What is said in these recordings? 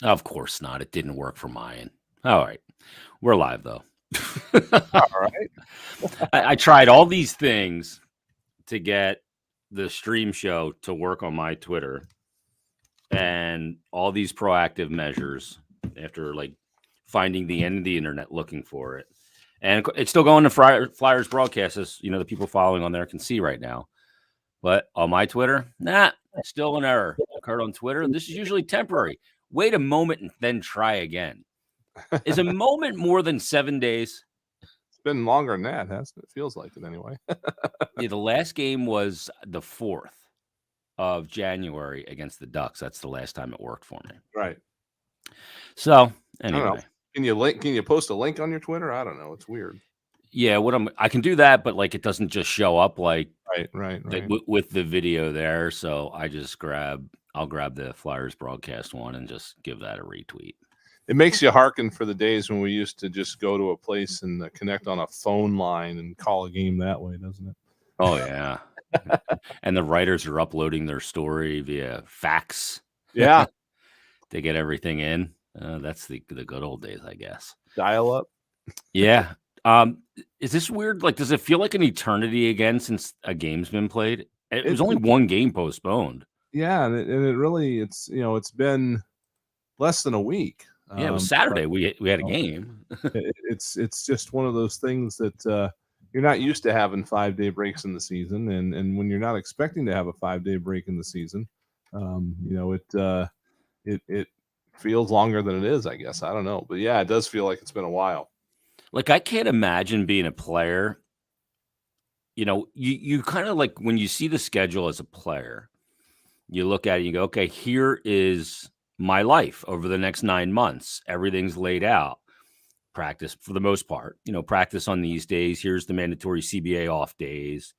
Of course not. It didn't work for mine. All right. We're live, though. All right. I tried all these things to get the stream show to work on my Twitter and all these proactive measures after like finding the end of the internet looking for it. And it's still going to Flyers broadcast, as you know, the people following on there can see right now. But on my Twitter, still an error occurred on Twitter. This is usually temporary. Wait a moment and then try again. Is a moment more than 7 days? It's been longer than that, hasn't it? Feels like it anyway. Yeah, the last game was the 4th of January against the Ducks. That's the last time it worked for me. Right. So I don't know. anyway, Can you post a link on your Twitter? I don't know. It's weird. yeah, I can do that, but like it doesn't just show up like Right. with the video there. So I'll grab the Flyers broadcast one and just give that a retweet. It makes you hearken for the days when we used to just go to a place and connect on a phone line and call a game that way, doesn't it? Oh yeah. And the writers are uploading their story via fax. Yeah. They get everything in. That's the good old days, I guess. Dial up. Yeah. Is this weird? Like, does it feel like an eternity again since a game's been played? It was only one game postponed. Yeah, and it really it's been less than a week. Yeah, it was Saturday. We had a game. It's just one of those things that you're not used to having 5-day breaks in the season, and when you're not expecting to have a 5-day break in the season, it feels longer than it is. I guess I don't know, but yeah, it does feel like it's been a while. Like I can't imagine being a player. You know, you kind of like when you see the schedule as a player, you look at it and you go, okay, here is my life over the next 9 months. Everything's laid out. Practice for the most part, practice on these days. Here's the mandatory CBA off days.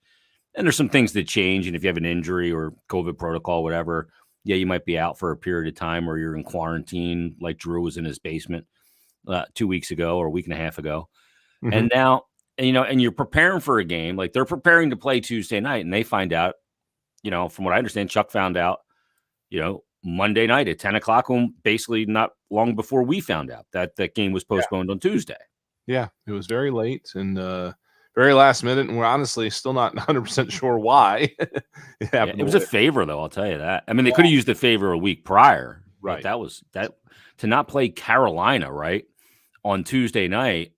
And there's some things that change. And if you have an injury or COVID protocol, whatever, yeah, you might be out for a period of time or you're in quarantine, like Drew was in his basement 2 weeks ago or a week and a half ago. Mm-hmm. And now, and you're preparing for a game, like they're preparing to play Tuesday night and they find out, from what I understand, Chuck found out, Monday night at 10 o'clock, basically not long before we found out that that game was postponed on Tuesday. Yeah, it was very late and very last minute, and we're honestly still not 100% sure why it happened. It was a favor, though, I'll tell you that. I mean, they could have used the favor a week prior. Right. That was to not play Carolina, right, on Tuesday night,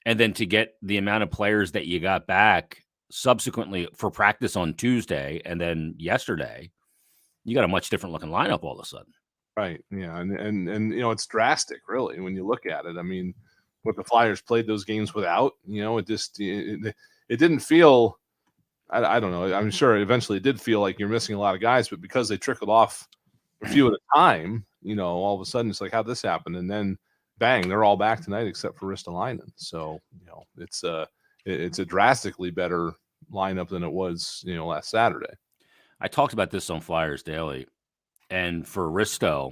and then to get the amount of players that you got back subsequently for practice on Tuesday and then yesterday. You got a much different looking lineup all of a sudden. Right. Yeah. And it's drastic really when you look at it. I mean, what the Flyers played those games without, it just, it didn't feel, I don't know. I'm sure eventually it did feel like you're missing a lot of guys, but because they trickled off a few at a time, all of a sudden it's like, how'd this happen? And then bang, they're all back tonight except for Ristolainen. So, it's a drastically better lineup than it was, last Saturday. I talked about this on Flyers Daily, and for Risto,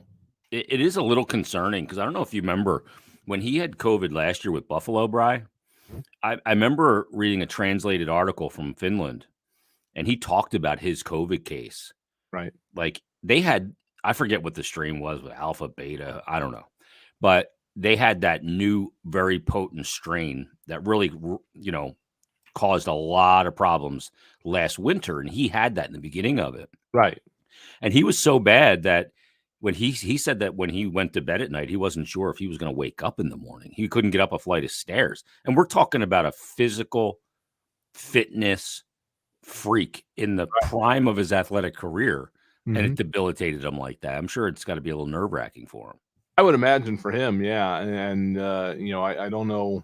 it is a little concerning because I don't know if you remember when he had COVID last year with Buffalo, Bri. I remember reading a translated article from Finland, and he talked about his COVID case. Right. Like they had, I forget what the strain was with alpha, beta, I don't know. But they had that new, very potent strain that really, caused a lot of problems last winter, and he had that in the beginning of it. Right. And he was so bad that when he said that when he went to bed at night, he wasn't sure if he was going to wake up in the morning. He couldn't get up a flight of stairs. And we're talking about a physical fitness freak in the prime of his athletic career. Mm-hmm. And it debilitated him like that. I'm sure it's got to be a little nerve-wracking for him. I would imagine for him, yeah. And I don't know.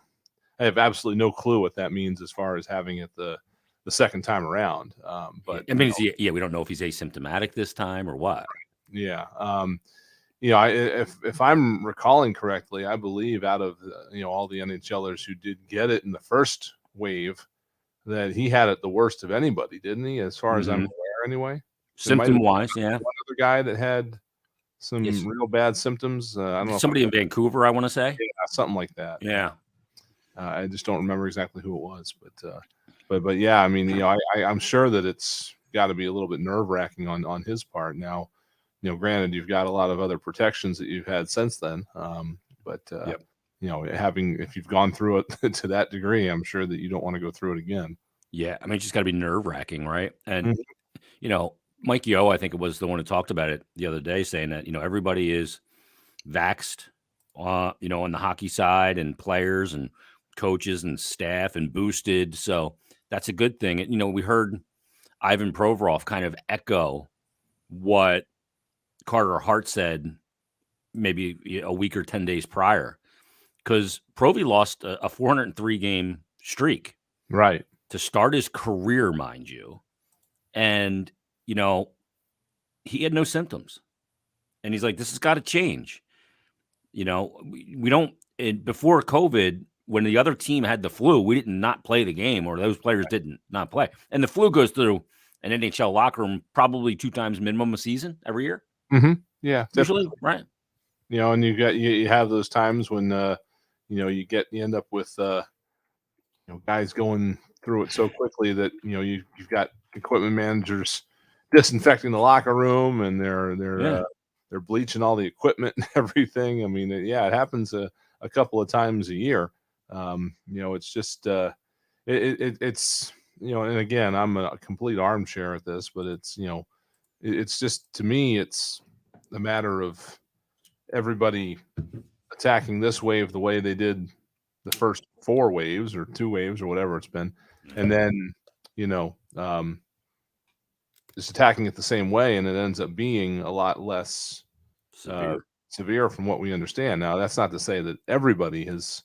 I have absolutely no clue what that means as far as having it the second time around. But I mean, we don't know if he's asymptomatic this time or what. Yeah. If I'm recalling correctly, I believe out of all the NHLers who did get it in the first wave, that he had it the worst of anybody, didn't he? As far as I'm aware, anyway. Symptom-wise, yeah. One other guy that had some real bad symptoms. I don't know. Somebody in Vancouver, I want to say. Yeah, something like that. Yeah. I just don't remember exactly who it was, but yeah, I mean, I'm sure that it's got to be a little bit nerve-wracking on his part. Now, granted, you've got a lot of other protections that you've had since then. But Yep. if you've gone through it to that degree, I'm sure that you don't want to go through it again. Yeah, I mean, it's just got to be nerve-wracking, right? And Mhm. Mike Yo, I think it was the one who talked about it the other day, saying that everybody is vaxxed, on the hockey side, and players and coaches and staff, and boosted. So that's a good thing. And, we heard Ivan Provorov kind of echo what Carter Hart said maybe a week or 10 days prior, because Provy lost a 403 game streak Right. to start his career, mind you. And, he had no symptoms. And he's like, this has got to change. We don't, before COVID, when the other team had the flu, we did not play the game, or those players didn't not play. And the flu goes through an NHL locker room probably 2 times minimum a season every year. Yeah, Usually, definitely. right? And you have those times when you end up with guys going through it so quickly that you've got equipment managers disinfecting the locker room, and they're bleaching all the equipment and everything. I mean, it happens a couple of times a year. It's just it's and again, I'm a complete armchair at this, but it's just, to me, it's a matter of everybody attacking this wave the way they did the first 4 waves or 2 waves or whatever it's been, and then just attacking it the same way, and it ends up being a lot less severe from what we understand. Now, that's not to say that everybody has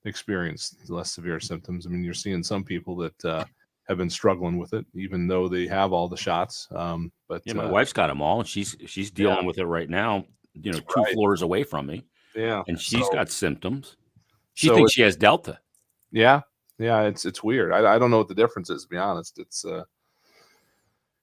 experienced less severe symptoms. I mean, you're seeing some people that have been struggling with it, even though they have all the shots. But my wife's got them all, and she's dealing with it right now. 2 right. floors away from me, Yeah, and she's got symptoms. She so thinks she has Delta. yeah, it's weird. I don't know what the difference is, to be honest. It's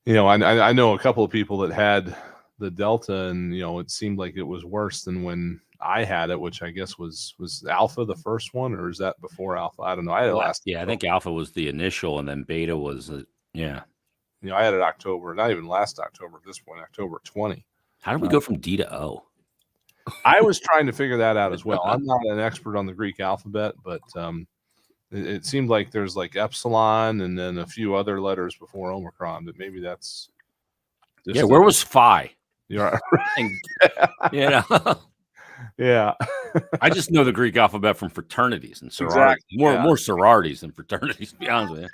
I know a couple of people that had the Delta, and it seemed like it was worse than when I had it, which I guess was Alpha the first one, or is that before Alpha? I don't know. I had it last. Yeah, I think Alpha was the initial, and then Beta was yeah. I had it October, not even last October at this point, October 20. How did we go from D to O? I was trying to figure that out as well. I'm not an expert on the Greek alphabet, but it seemed like there's like Epsilon and then a few other letters before Omicron, but maybe that's just where was Phi? You're right. Yeah. I just know the Greek alphabet from fraternities and sororities. Exactly. More sororities than fraternities, to be honest with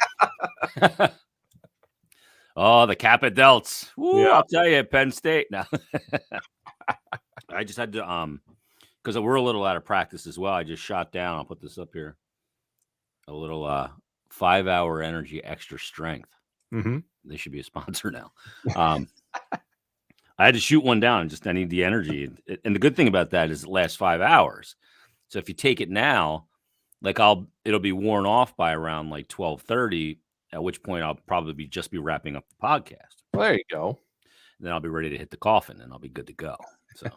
you. Oh, the Kappa Delts. Woo, I'll tell you, Penn State. Now, I just had to, because we're a little out of practice as well. I just shot down. I'll put this up here. A little 5-hour energy extra strength. Mm-hmm. They should be a sponsor now. I had to shoot one down. I need the energy. And the good thing about that is it lasts 5 hours. So if you take it now, it'll be worn off by around like 12:30, at which point I'll probably just be wrapping up the podcast. Well, there you go. And then I'll be ready to hit the coffin, and I'll be good to go. So,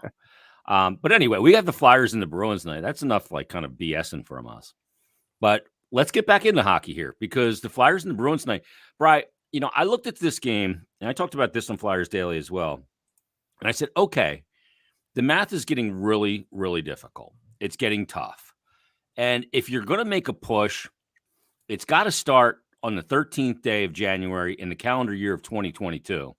but anyway, we have the Flyers and the Bruins tonight. That's enough kind of BSing from us. But let's get back into hockey here, because the Flyers and the Bruins tonight, Bri, I looked at this game, and I talked about this on Flyers Daily as well. And I said, okay, the math is getting really, really difficult. It's getting tough. And if you're going to make a push, it's got to start on the 13th day of January in the calendar year of 2022.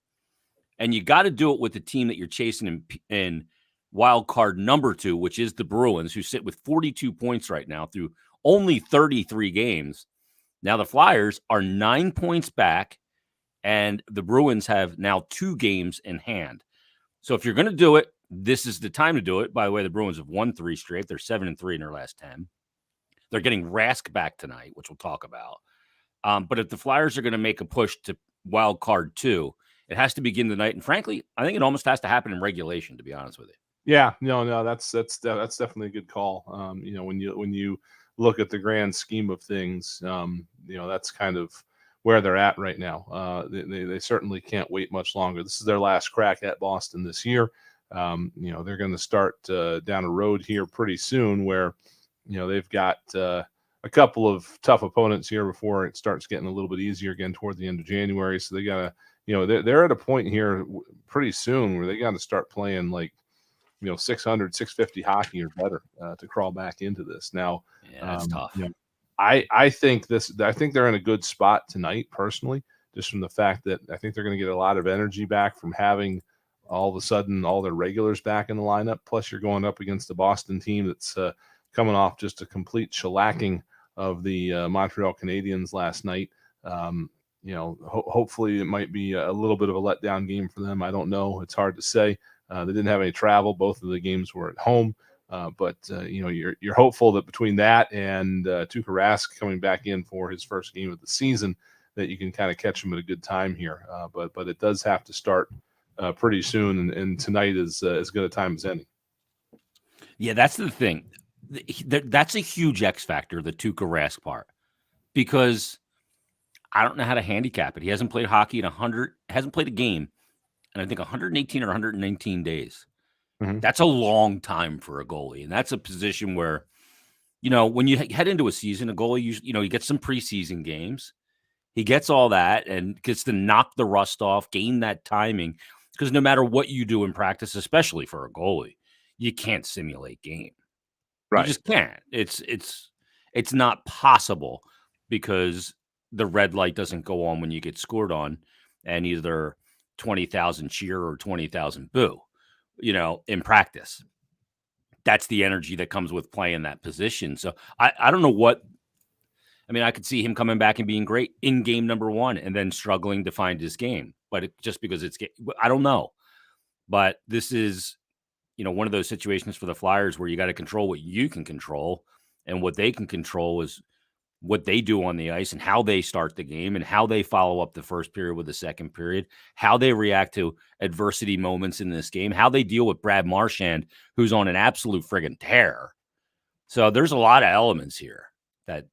And you got to do it with the team that you're chasing in wild card number 2, which is the Bruins, who sit with 42 points right now through only 33 games. Now the Flyers are 9 points back, and the Bruins have now 2 games in hand. So if you're going to do it, this is the time to do it. By the way, the Bruins have won 3 straight. They're 7-3 in their last 10. They're getting Rask back tonight, which we'll talk about. But if the Flyers are going to make a push to wild card 2, it has to begin tonight. And frankly, I think it almost has to happen in regulation, to be honest with you. Yeah, no, that's definitely a good call. When you look at the grand scheme of things, that's kind of where they're at right now. They certainly can't wait much longer. This is their last crack at Boston this year. They're going to start down a road here pretty soon where, they've got a couple of tough opponents here before it starts getting a little bit easier again toward the end of January. So they got to, they're at a point here pretty soon where they got to start playing like 600, 650 hockey or better to crawl back into this. Now, Yeah, that's tough. I think they're in a good spot tonight, personally, just from the fact that I think they're going to get a lot of energy back from having all of a sudden all their regulars back in the lineup. Plus, you're going up against the Boston team that's coming off just a complete shellacking of the Montreal Canadiens last night. Hopefully it might be a little bit of a letdown game for them. I don't know. It's hard to say. They didn't have any travel. Both of the games were at home. But you're hopeful that between that and Tuukka Rask coming back in for his first game of the season, that you can kind of catch him at a good time here. But it does have to start pretty soon, and tonight is as good a time as any. Yeah, that's the thing. That's a huge X factor, the Tuukka Rask part, because I don't know how to handicap it. He hasn't played hockey hasn't played a game, and I think 118 or 119 days. Mm-hmm. That's a long time for a goalie, and that's a position where, when you head into a season, a goalie, he gets some preseason games. He gets all that and gets to knock the rust off, gain that timing, because no matter what you do in practice, especially for a goalie, you can't simulate game. Right. You just can't. It's not possible, because the red light doesn't go on when you get scored on, and either 20,000 cheer or 20,000 boo, in practice. That's the energy that comes with playing that position. So I don't know what. I mean, I could see him coming back and being great in game number one and then struggling to find his game. But just because I don't know. But this is, one of those situations for the Flyers where you got to control what you can control, and what they can control is what they do on the ice and how they start the game and how they follow up the first period with the second period, how they react to adversity moments in this game, how they deal with Brad Marchand, who's on an absolute friggin' tear. So there's a lot of elements here that,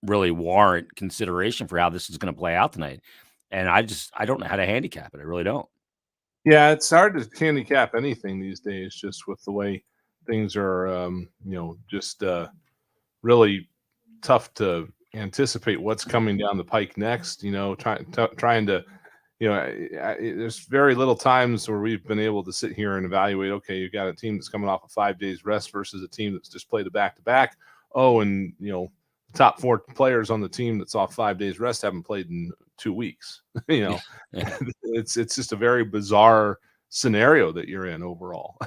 really warrant consideration for how this is going to play out tonight. And I don't know how to handicap it. I really don't. Yeah, it's hard to handicap anything these days, just with the way things are, just really tough to anticipate what's coming down the pike next. Trying to, there's very little times where we've been able to sit here and evaluate. Okay, you've got a team that's coming off of 5 days rest versus a team that's just played a back-to-back. Oh, and the top 4 players on the team that's off 5 days rest haven't played in 2 weeks. Yeah. It's just a very bizarre scenario that you're in overall.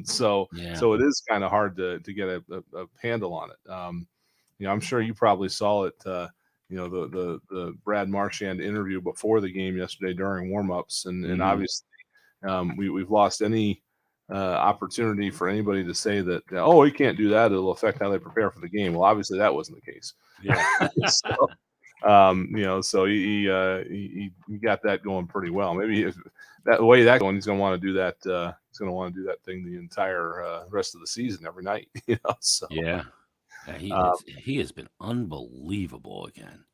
So it is kind of hard to get a handle on it. I'm sure you probably saw it. The Brad Marchand interview before the game yesterday during warmups, and obviously we've lost any opportunity for anybody to say that, he can't do that, it'll affect how they prepare for the game. Well, obviously that wasn't the case. Yeah. So he got that going pretty well. Maybe if that way that going, he's going to want to do that. He's going to want to do that thing the entire rest of the season every night. So yeah, he has been unbelievable again.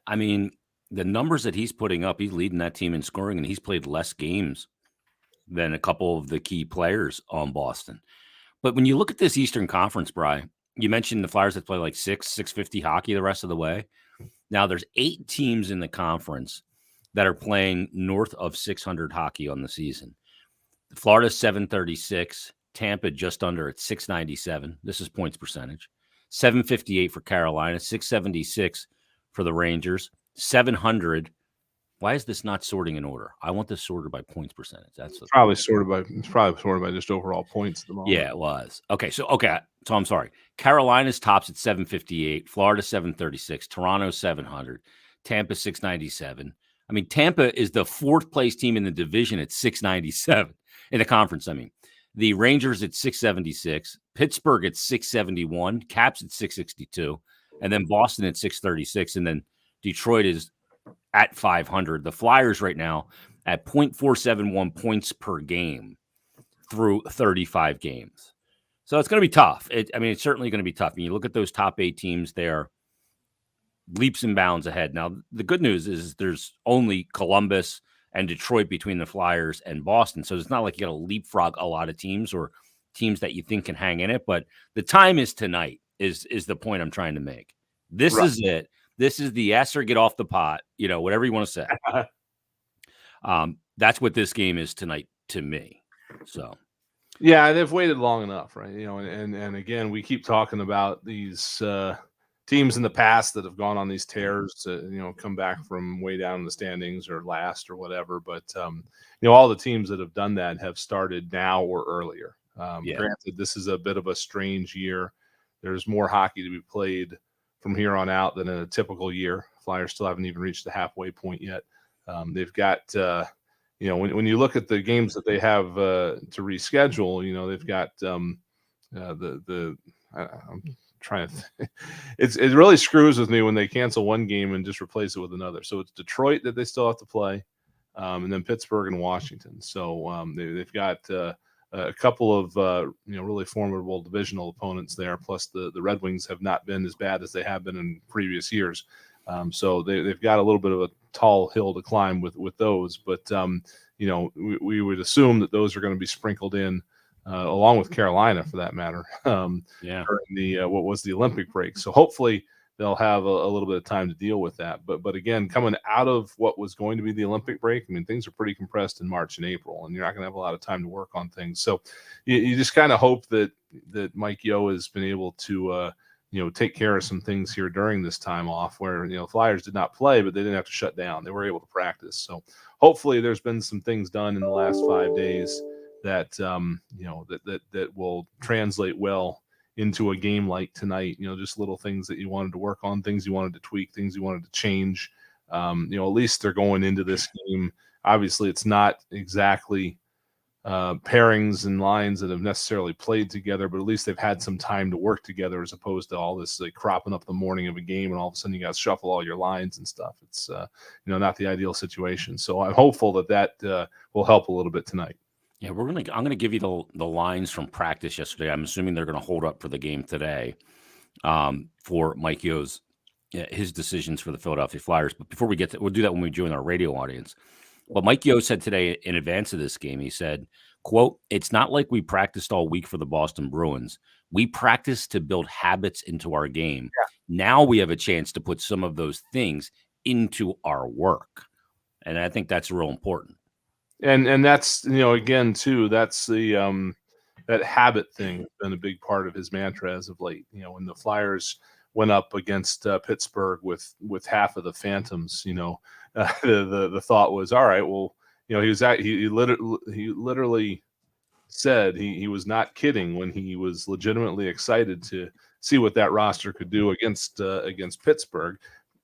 I mean, the numbers that he's putting up, he's leading that team in scoring, and he's played less games than a couple of the key players on Boston. But when you look at this Eastern Conference, Bri, you mentioned the Flyers that play like 650 hockey the rest of the way. Now there's 8 teams in the conference that are playing north of 600 hockey on the season. Florida 736, Tampa just under at 697. This is points percentage. 758 for Carolina, 676 for the Rangers, 700. Why is this not sorting in order? I want this sorted by points percentage. That's probably sorted by just overall points at the moment. Yeah, it was. Okay, so I'm sorry. Carolina's tops at 758, Florida 736, Toronto 700, Tampa 697. I mean, Tampa is the 4th place team in the division at 697 in the conference. I mean, the Rangers at 676, Pittsburgh at 671, Caps at 662, and then Boston at 636, and then Detroit is at 500. The Flyers right now at 0.471 points per game through 35 games. So it's going to be tough. It's certainly going to be tough. And you look at those top 8 teams, they're leaps and bounds ahead. Now, the good news is there's only Columbus and Detroit between the Flyers and Boston. So it's not like you got to leapfrog a lot of teams or teams that you think can hang in it. But the time is tonight is the point I'm trying to make. This is it. This is the yes or get off the pot, whatever you want to say. That's what this game is tonight to me. So Yeah, they've waited long enough, right? And again, we keep talking about these teams in the past that have gone on these tears to come back from way down in the standings or last or whatever. But all the teams that have done that have started now or earlier. yeah, Granted, this is a bit of a strange year. There's more hockey to be played from here on out than in a typical year. Flyers still haven't even reached the halfway point yet. They've got when you look at the games that they have to reschedule, they've got I'm trying to it really screws with me when they cancel one game and just replace it with another. So it's Detroit that they still have to play, and then Pittsburgh and Washington. So they've got a couple of really formidable divisional opponents there. Plus the Red Wings have not been as bad as they have been in previous years. So they've got a little bit of a tall hill to climb with those. But we would assume that those are going to be sprinkled in along with Carolina, for that matter. yeah. During the what was the Olympic break. So hopefully they'll have a little bit of time to deal with that. But again, coming out of what was going to be the Olympic break, I mean, things are pretty compressed in March and April, and you're not going to have a lot of time to work on things. So you just kind of hope that Mike Yeo has been able to take care of some things here during this time off where, Flyers did not play, but they didn't have to shut down. They were able to practice. So hopefully there's been some things done in the last 5 days that, that will translate well into a game like tonight. Just little things that you wanted to work on, things you wanted to tweak, things you wanted to change. At least they're going into this game. Obviously it's not exactly pairings and lines that have necessarily played together, but at least they've had some time to work together as opposed to all this like cropping up the morning of a game and all of a sudden you got to shuffle all your lines and stuff. It's not the ideal situation. So I'm hopeful that will help a little bit tonight. Yeah, I'm gonna give you the lines from practice yesterday. I'm assuming they're gonna hold up for the game today, for Mike Yo's his decisions for the Philadelphia Flyers. But before we get to, we'll do that when we join our radio audience. But Mike Yeo said today in advance of this game, he said, quote, "It's not like we practiced all week for the Boston Bruins. We practiced to build habits into our game. Now we have a chance to put some of those things into our work." And I think that's real important. And that's again too, that's the that habit thing has been a big part of his mantra as of late. When the Flyers went up against Pittsburgh with half of the Phantoms, the thought was, all right, well, he literally said he was not kidding when he was legitimately excited to see what that roster could do against Pittsburgh.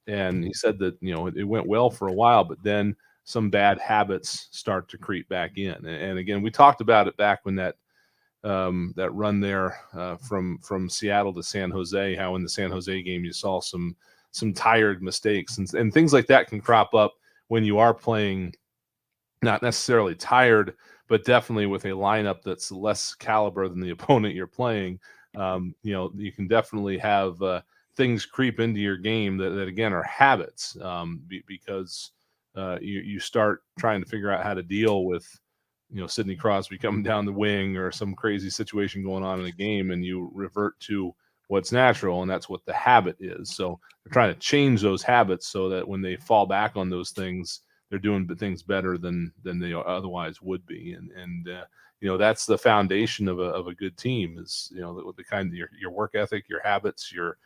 And he said that it went well for a while, but then some bad habits start to creep back in. And again, we talked about it back when that run there from Seattle to San Jose, how in the San Jose game you saw some tired mistakes and things like that can crop up when you are playing not necessarily tired, but definitely with a lineup that's less caliber than the opponent you're playing. You can definitely have things creep into your game that again are habits, because you start trying to figure out how to deal with Sidney Crosby coming down the wing or some crazy situation going on in the game, and you revert to what's natural, and that's what the habit is. So they're trying to change those habits so that when they fall back on those things, they're doing things better than they otherwise would be. And that's the foundation of a good team is the kind of your work ethic, your habits, your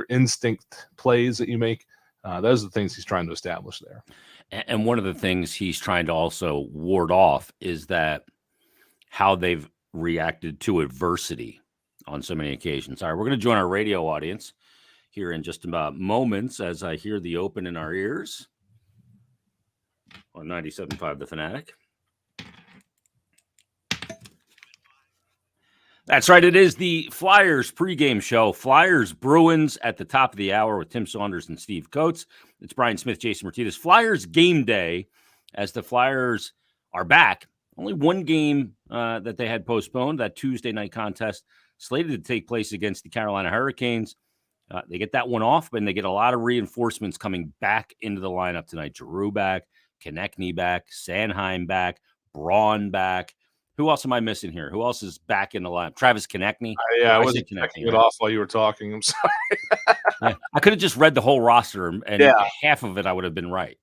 instinct plays that you make. Those are the things he's trying to establish there. And one of the things he's trying to also ward off is that how they've reacted to adversity on so many occasions. All right, we're going to join our radio audience here in just about moments as I hear the open in our ears on 97.5 The Fanatic. That's right. It is the Flyers pregame show. Flyers Bruins at the top of the hour with Tim Saunders and Steve Coates. It's Brian Smith, Jason Martinez. Flyers game day as the Flyers are back. Only one game that they had postponed, that Tuesday night contest slated to take place against the Carolina Hurricanes. They get that one off, and they get a lot of reinforcements coming back into the lineup tonight. Giroux back, Konechny back, Sanheim back, Braun back. Who else am I missing here? Who else is back in the lineup? Travis Konechny? I wasn't checking it off while you were talking. I'm sorry. Yeah, I could have just read the whole roster, and half of it I would have been right.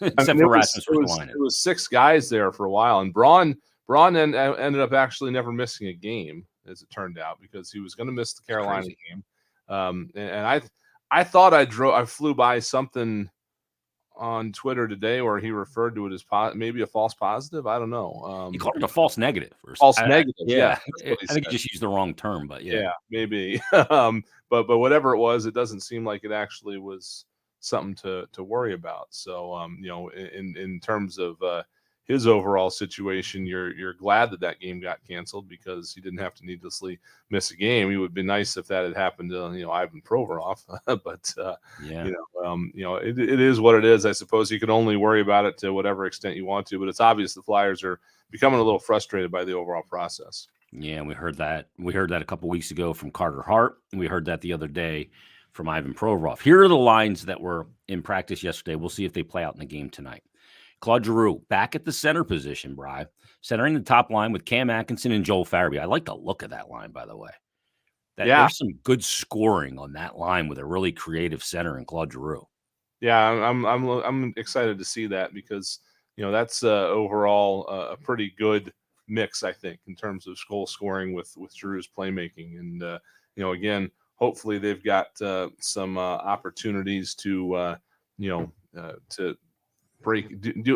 I except mean, for Rasmus Ristolainen. it was 6 guys there for a while, and Braun ended up actually never missing a game, as it turned out, because he was going to miss the Carolina game. And I thought I flew by something on Twitter today where he referred to it as maybe a false positive. I don't know. He called it a false negative. False negative. Yeah, That's what he I think he said. just used the wrong term, but yeah. Yeah, maybe. But whatever it was, it doesn't seem like it actually was something to worry about. So, in terms of his overall situation, you're glad that game got canceled because he didn't have to needlessly miss a game. It would be nice if that had happened to Ivan Provorov, but Yeah. it is what it is. I suppose you can only worry about it to whatever extent you want to, but it's obvious the Flyers are becoming a little frustrated by the overall process. Yeah, we heard that. We heard that a couple weeks ago from Carter Hart. And we heard that the other day from Ivan Provorov. Here are the lines that were in practice yesterday. We'll see if they play out in the game tonight. Claude Giroux back at the center position, Bri, centering the top line with Cam Atkinson and Joel Farabee. I like the look of that line, by the way. There's some good scoring on that line with a really creative center in Claude Giroux. Yeah, I'm excited to see that because that's overall a pretty good mix, I think, in terms of goal scoring with Giroux's playmaking. And again, hopefully they've got some opportunities to to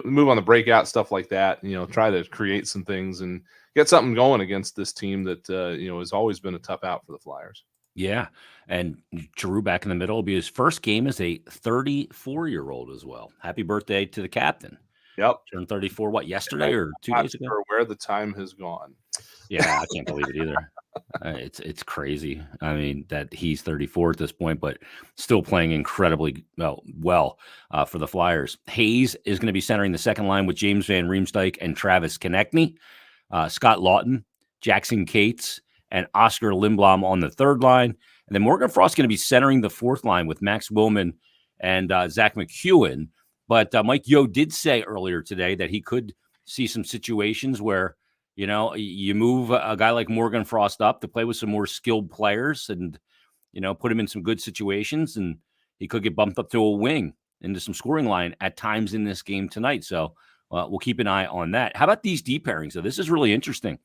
move on the breakout, stuff like that. Try to create some things and get something going against this team that has always been a tough out for the Flyers. Yeah, and Giroux back in the middle will be his first game as a 34-year-old as well. Happy birthday to the captain. Yep. Turned 34, yesterday or 2 days ago? Sure where the time has gone. Yeah, I can't believe it either. It's crazy. I mean, that he's 34 at this point, but still playing incredibly well for the Flyers. Hayes is going to be centering the second line with James Van Riemsdyk and Travis Konechny. Scott Lawton, Jackson Cates, and Oscar Lindblom on the third line. And then Morgan Frost's going to be centering the fourth line with Max Willman and Zach McEwen. But Mike Yeo did say earlier today that he could see some situations where, you move a guy like Morgan Frost up to play with some more skilled players and, put him in some good situations. And he could get bumped up to a wing into some scoring line at times in this game tonight. So we'll keep an eye on that. How about these D pairings? So this is really interesting.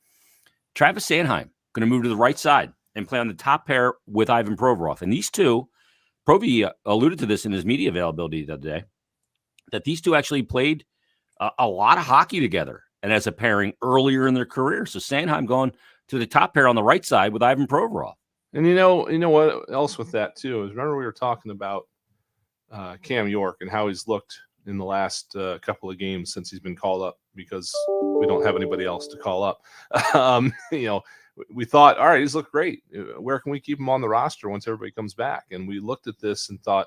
Travis Sanheim going to move to the right side and play on the top pair with Ivan Provorov. And these two, Provy alluded to this in his media availability the other day, that these two actually played a lot of hockey together and as a pairing earlier in their career. So Sanheim going to the top pair on the right side with Ivan Provorov. And you know what else with that too is, remember we were talking about Cam York and how he's looked in the last couple of games since he's been called up because we don't have anybody else to call up. We thought, all right, he's looked great. Where can we keep him on the roster once everybody comes back? And we looked at this and thought,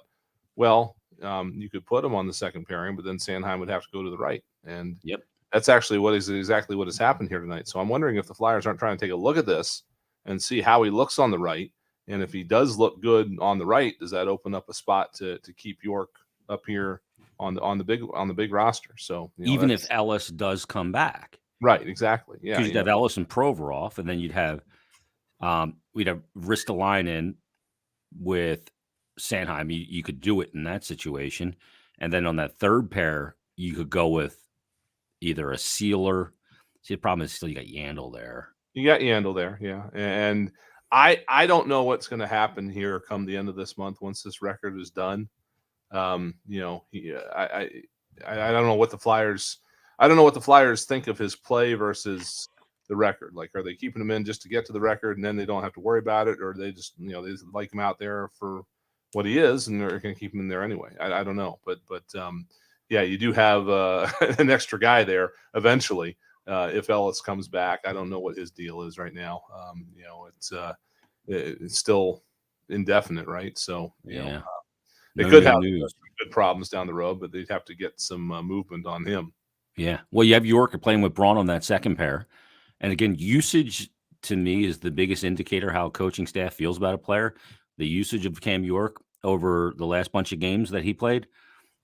well, you could put him on the second pairing, but then Sanheim would have to go to the right. And yep, that's actually exactly what has happened here tonight. So I'm wondering if the Flyers aren't trying to take a look at this and see how he looks on the right. And if he does look good on the right, does that open up a spot to keep York up here on the big roster? So even if Ellis does come back. Right, exactly. Yeah, because you'd have Ellis and Provorov, and then you'd have we'd have Ristolainen with Sanheim. You could do it in that situation, and then on that third pair, you could go with either a Sealer. See, the problem is still you got Yandel there. You got Yandel there, yeah. And I don't know what's going to happen here come the end of this month once this record is done. I don't know what the Flyers. I don't know what the Flyers think of his play versus the record. Like, are they keeping him in just to get to the record and then they don't have to worry about it? Or they just, they just like him out there for what he is and they're going to keep him in there anyway. I don't know. But yeah, you do have an extra guy there eventually if Ellis comes back. I don't know what his deal is right now. It's still indefinite, right? So, yeah. They could have good problems down the road, but they'd have to get some movement on him. Yeah. Well, you have York playing with Braun on that second pair. And again, usage to me is the biggest indicator how a coaching staff feels about a player. The usage of Cam York over the last bunch of games that he played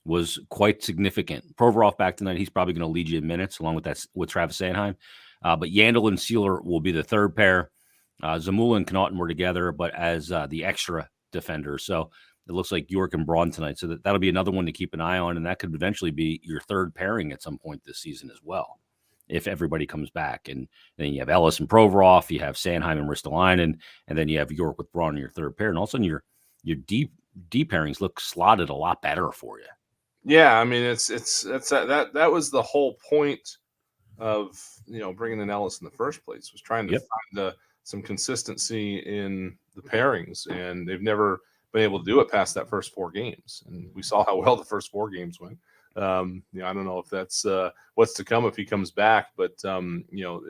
was quite significant. Provorov back tonight, he's probably going to lead you in minutes along with Travis Sanheim. But Yandel and Sealer will be the third pair. Zamula and Connaughton were together, but as the extra defender. So It looks like York and Braun tonight. So that'll be another one to keep an eye on. And that could eventually be your third pairing at some point this season as well, if everybody comes back. And then you have Ellis and Provorov, you have Sanheim and Ristolainen, and then you have York with Braun in your third pair. And all of a sudden your deep pairings look slotted a lot better for you. Yeah, I mean it's that was the whole point of bringing in Ellis in the first place, was trying to find some consistency in the pairings, and they've never been able to do it past that first 4 games. And we saw how well the first 4 games went. I don't know if that's what's to come if he comes back, but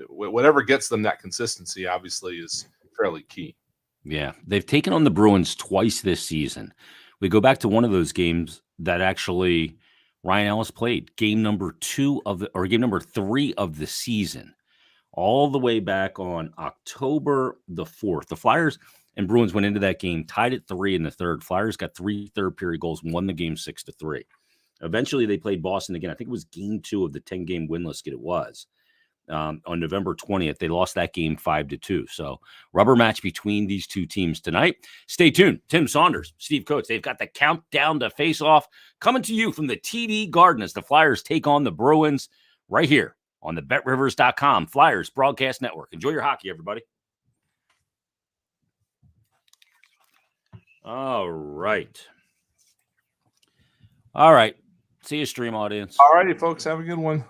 whatever gets them that consistency obviously is fairly key. Yeah, they've taken on the Bruins twice this season. We go back to one of those games that actually Ryan Ellis played, game number 3 of the season, all the way back on October the 4th. The Flyers and Bruins went into that game tied at 3 in the third. Flyers got 3 third-period goals, won the game 6-3. Eventually, they played Boston again. I think it was game 2 of the 10-game winless skid. It was on November 20th. They lost that game 5-2. So rubber match between these two teams tonight. Stay tuned. Tim Saunders, Steve Coates, they've got the countdown to face off coming to you from the TD Garden as the Flyers take on the Bruins right here on the BetRivers.com Flyers Broadcast Network. Enjoy your hockey, everybody. All right. See you, stream audience. All righty, folks. Have a good one.